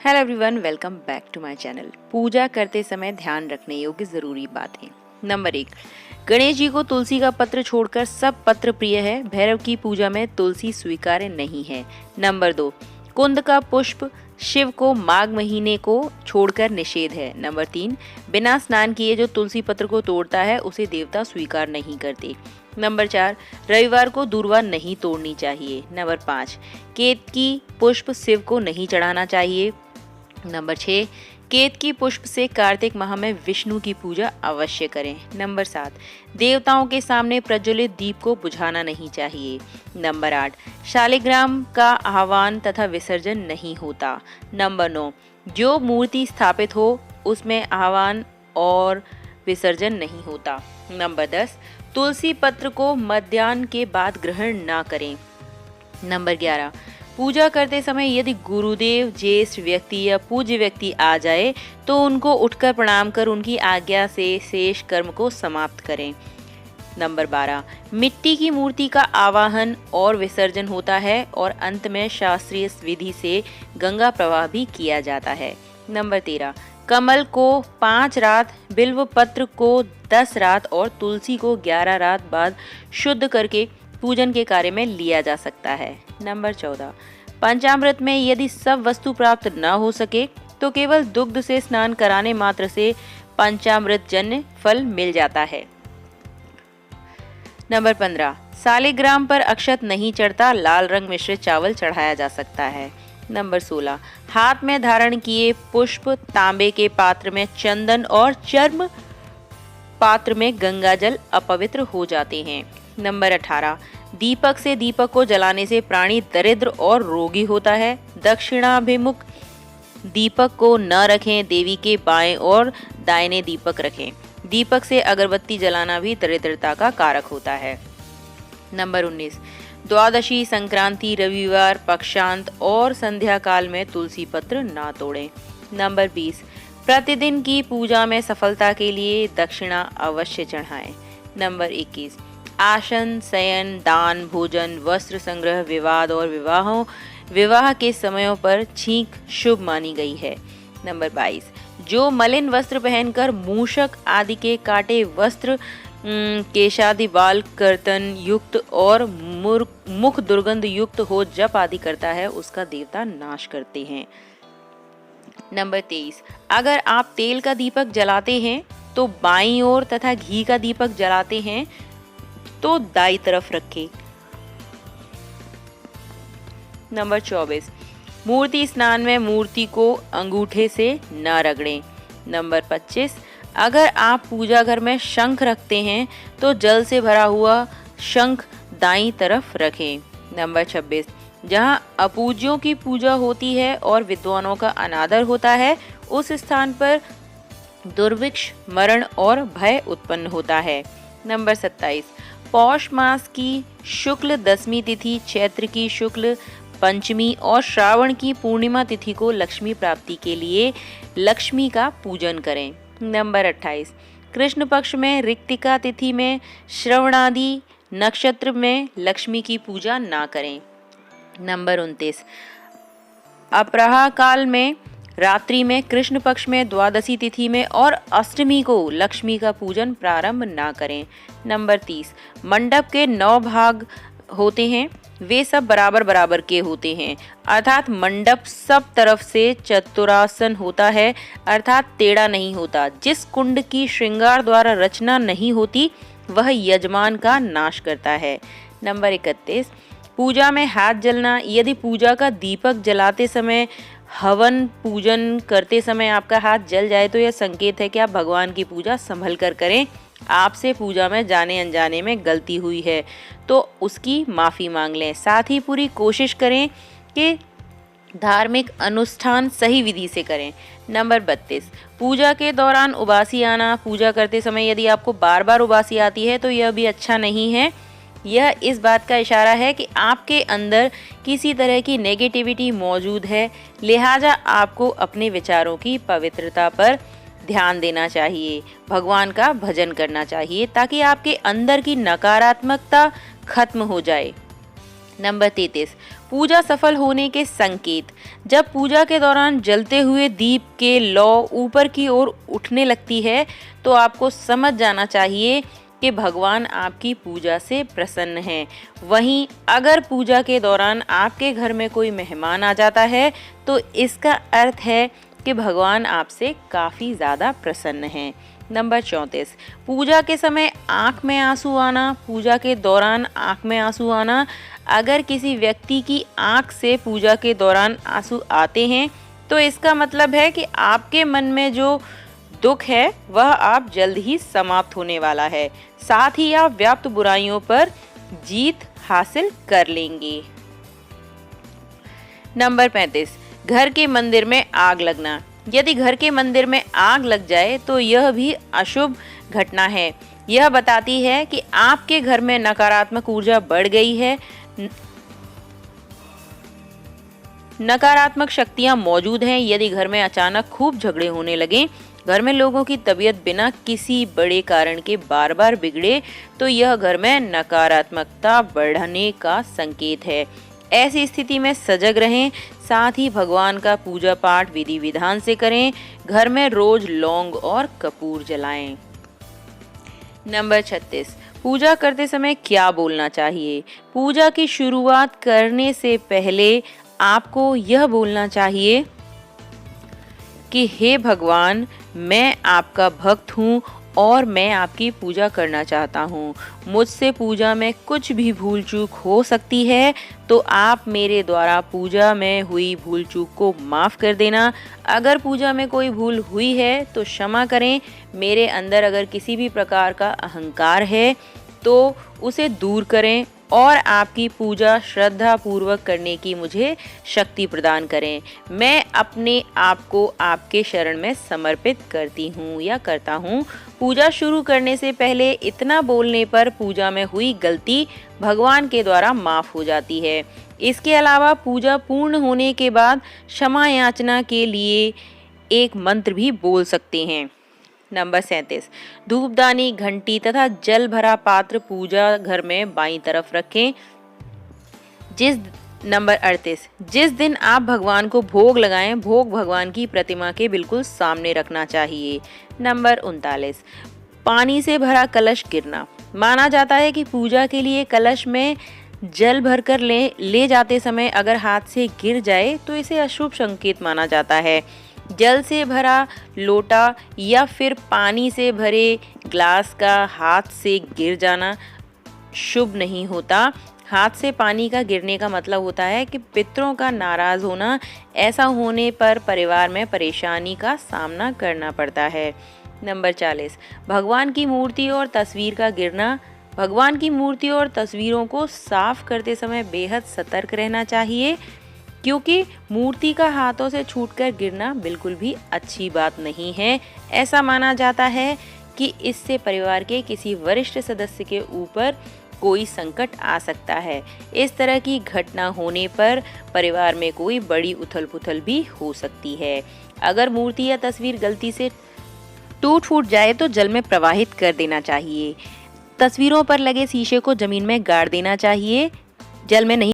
Hello everyone, welcome back to my channel. पूजा करते समय ध्यान रखने योग्य जरूरी बातें। नंबर 1, गणेश जी को तुलसी का पत्र छोड़कर सब पत्र प्रिय है। भैरव की पूजा में तुलसी स्वीकार्य नहीं है। नंबर 2, कुंद का पुष्प शिव को माघ महीने को छोड़कर निषेध है। नंबर 3, बिना स्नान किए जो तुलसी पत्र को तोड़ता है उसे देवता स्वीकार नहीं करते। नंबर 4, रविवार को दूर्वा नहीं तोड़नी चाहिए। नंबर 5, केतकी पुष्प शिव को नहीं चढ़ाना चाहिए। नंबर 6, केतकी पुष्प से कार्तिक माह में विष्णु की पूजा अवश्य करें। नंबर 7, देवताओं के सामने प्रज्वलित दीप को बुझाना नहीं चाहिए। नंबर 8, शालिग्राम का आह्वान तथा विसर्जन नहीं होता। नंबर 9, जो मूर्ति स्थापित हो उसमें आह्वान और विसर्जन नहीं होता। नंबर 10, तुलसी पत्र को मध्याह्न के बाद ग्रहण ना करें। नंबर 11, पूजा करते समय यदि गुरुदेव, ज्येष्ठ व्यक्ति या पूज्य व्यक्ति आ जाए तो उनको उठकर प्रणाम कर उनकी आज्ञा से शेष कर्म को समाप्त करें। नंबर 12, मिट्टी की मूर्ति का आवाहन और विसर्जन होता है और अंत में शास्त्रीय विधि से गंगा प्रवाह भी किया जाता है। नंबर 13, कमल को 5 रात, बिल्व पत्र को 10 रात और तुलसी को 11 रात बाद शुद्ध करके पूजन के कार्य में लिया जा सकता है। नंबर 14, पंचामृत में यदि सब वस्तु प्राप्त न हो सके तो केवल दुग्ध से स्नान कराने मात्र से पंचामृत जन्य फल मिल जाता है। नंबर 15, सालिग्राम पर अक्षत नहीं चढ़ता, लाल रंग मिश्रित चावल चढ़ाया जा सकता है। नंबर 16, हाथ में धारण किए पुष्प तांबे के पात्र में चंदन और चर्म पात्र में गंगाजल अपवित्र हो जाते हैं। नंबर 18, दीपक से दीपक को जलाने से प्राणी दरिद्र और रोगी होता है। दक्षिणाभिमुख दीपक को न रखें, देवी के बाएं और दाहिने दीपक रखें। दीपक से अगरबत्ती जलाना भी दरिद्रता का कारक होता है। नंबर 19, द्वादशी, संक्रांति, रविवार, पक्षांत और संध्या काल में तुलसी पत्र ना तोड़ें। नंबर 20, प्रतिदिन की पूजा में सफलता के लिए दक्षिणा अवश्य चढ़ाएं। नंबर 21, आसन, शयन, दान, भोजन, वस्त्र संग्रह, विवाद और विवाह के समयों पर छींक शुभ मानी गई है। नंबर 22, जो मलिन वस्त्र पहनकर मूषक आदि के काटे वस्त्र, केशादि बाल कर्तन युक्त और मुख दुर्गंध युक्त हो जप आदि करता है उसका देवता नाश करते हैं। नंबर 23, अगर आप तेल का दीपक जलाते हैं तो बाईं ओर तथा घी का दीपक जलाते हैं तो दाईं तरफ रखें। नंबर 24, मूर्ति स्नान में मूर्ति को अंगूठे से न रगड़ें। नंबर 25, अगर आप पूजा घर में शंख रखते हैं तो जल से भरा हुआ शंख दाईं तरफ रखें। नंबर 26, जहां अपूज्यों की पूजा होती है और विद्वानों का अनादर होता है उस स्थान पर दुर्भिक्ष, मरण और भय उत्पन्न होता है। नंबर 27, पौष मास की शुक्ल दशमी तिथि, चैत्र की शुक्ल पंचमी और श्रावण की पूर्णिमा तिथि को लक्ष्मी प्राप्ति के लिए लक्ष्मी का पूजन करें। नंबर 28, कृष्ण पक्ष में ऋक्तिका तिथि में श्रवणादि नक्षत्र में लक्ष्मी की पूजा ना करें। नंबर 29, अपराह काल में, रात्रि में, कृष्ण पक्ष में, द्वादशी तिथि में और अष्टमी को लक्ष्मी का पूजन प्रारंभ ना करें। नंबर 30, मंडप के 9 भाग होते हैं, वे सब बराबर बराबर के होते हैं, अर्थात मंडप सब तरफ से चतुरासन होता है, अर्थात टेढ़ा नहीं होता। जिस कुंड की श्रृंगार द्वारा रचना नहीं होती वह यजमान का नाश करता है। नंबर 31, पूजा में हाथ जलना, यदि पूजा का दीपक जलाते समय, हवन पूजन करते समय आपका हाथ जल जाए तो यह संकेत है कि आप भगवान की पूजा संभल कर करें। आपसे पूजा में जाने अनजाने में गलती हुई है तो उसकी माफ़ी मांग लें। साथ ही पूरी कोशिश करें कि धार्मिक अनुष्ठान सही विधि से करें। नंबर 32, पूजा के दौरान उबासी आना, पूजा करते समय यदि आपको बार बार उबासी आती है तो यह भी अच्छा नहीं है। यह इस बात का इशारा है कि आपके अंदर किसी तरह की नेगेटिविटी मौजूद है, लिहाजा आपको अपने विचारों की पवित्रता पर ध्यान देना चाहिए, भगवान का भजन करना चाहिए ताकि आपके अंदर की नकारात्मकता खत्म हो जाए। नंबर 33, पूजा सफल होने के संकेत। जब पूजा के दौरान जलते हुए दीप के लौ ऊपर की ओर उठने लगती है तो आपको समझ जाना चाहिए कि भगवान आपकी पूजा से प्रसन्न हैं। वहीं अगर पूजा के दौरान आपके घर में कोई मेहमान आ जाता है तो इसका अर्थ है कि भगवान आपसे काफ़ी ज़्यादा प्रसन्न हैं। नंबर 34, पूजा के समय आँख में आंसू आना। पूजा के दौरान आँख में आंसू आना। अगर किसी व्यक्ति की आँख से पूजा के दौरान आंसू आते हैं तो इसका मतलब है कि आपके मन में जो दुख है वह आप जल्द ही समाप्त होने वाला है। साथ ही आप व्याप्त बुराइयों पर जीत हासिल कर लेंगे। नंबर 35, घर के मंदिर में आग लगना। यदि घर के मंदिर में आग लग जाए तो यह भी अशुभ घटना है। यह बताती है कि आपके घर में नकारात्मक ऊर्जा बढ़ गई है, नकारात्मक शक्तियां मौजूद हैं। यदि घर में अचानक खूब झगड़े होने लगे, घर में लोगों की तबीयत बिना किसी बड़े कारण के बार बार बिगड़े तो यह घर में नकारात्मकता बढ़ने का संकेत है। ऐसी स्थिति में सजग रहें। साथ ही भगवान का पूजा पाठ विधि विधान से करें। घर में रोज लौंग और कपूर जलाएं। नंबर 36, पूजा करते समय क्या बोलना चाहिए। पूजा की शुरुआत करने से पहले आपको यह बोलना चाहिए कि हे भगवान, मैं आपका भक्त हूँ और मैं आपकी पूजा करना चाहता हूँ। मुझसे पूजा में कुछ भी भूल चूक हो सकती है तो आप मेरे द्वारा पूजा में हुई भूल चूक को माफ़ कर देना। अगर पूजा में कोई भूल हुई है तो क्षमा करें। मेरे अंदर अगर किसी भी प्रकार का अहंकार है तो उसे दूर करें और आपकी पूजा श्रद्धा पूर्वक करने की मुझे शक्ति प्रदान करें। मैं अपने आप को आपके शरण में समर्पित करती हूँ या करता हूँ। पूजा शुरू करने से पहले इतना बोलने पर पूजा में हुई गलती भगवान के द्वारा माफ़ हो जाती है। इसके अलावा पूजा पूर्ण होने के बाद क्षमा याचना के लिए एक मंत्र भी बोल सकते हैं। नंबर 37, धूपदानी, घंटी तथा जल भरा पात्र पूजा घर में बाईं तरफ रखें। नंबर 38, जिस दिन आप भगवान को भोग लगाएं, भोग भगवान की प्रतिमा के बिल्कुल सामने रखना चाहिए। नंबर 39, पानी से भरा कलश गिरना। माना जाता है कि पूजा के लिए कलश में जल भरकर ले जाते समय अगर हाथ से गिर जाए तो इसे अशुभ संकेत माना जाता है। जल से भरा लोटा या फिर पानी से भरे ग्लास का हाथ से गिर जाना शुभ नहीं होता। हाथ से पानी का गिरने का मतलब होता है कि पितरों का नाराज होना। ऐसा होने पर परिवार में परेशानी का सामना करना पड़ता है। नंबर 40, भगवान की मूर्ति और तस्वीर का गिरना। भगवान की मूर्ति और तस्वीरों को साफ करते समय बेहद सतर्क रहना चाहिए क्योंकि मूर्ति का हाथों से छूटकर गिरना बिल्कुल भी अच्छी बात नहीं है। ऐसा माना जाता है कि इससे परिवार के किसी वरिष्ठ सदस्य के ऊपर कोई संकट आ सकता है। इस तरह की घटना होने पर परिवार में कोई बड़ी उथल पुथल भी हो सकती है। अगर मूर्ति या तस्वीर गलती से टूट फूट जाए तो जल में प्रवाहित कर देना चाहिए। तस्वीरों पर लगे शीशे को जमीन में गाड़ देना चाहिए। जल में नहीं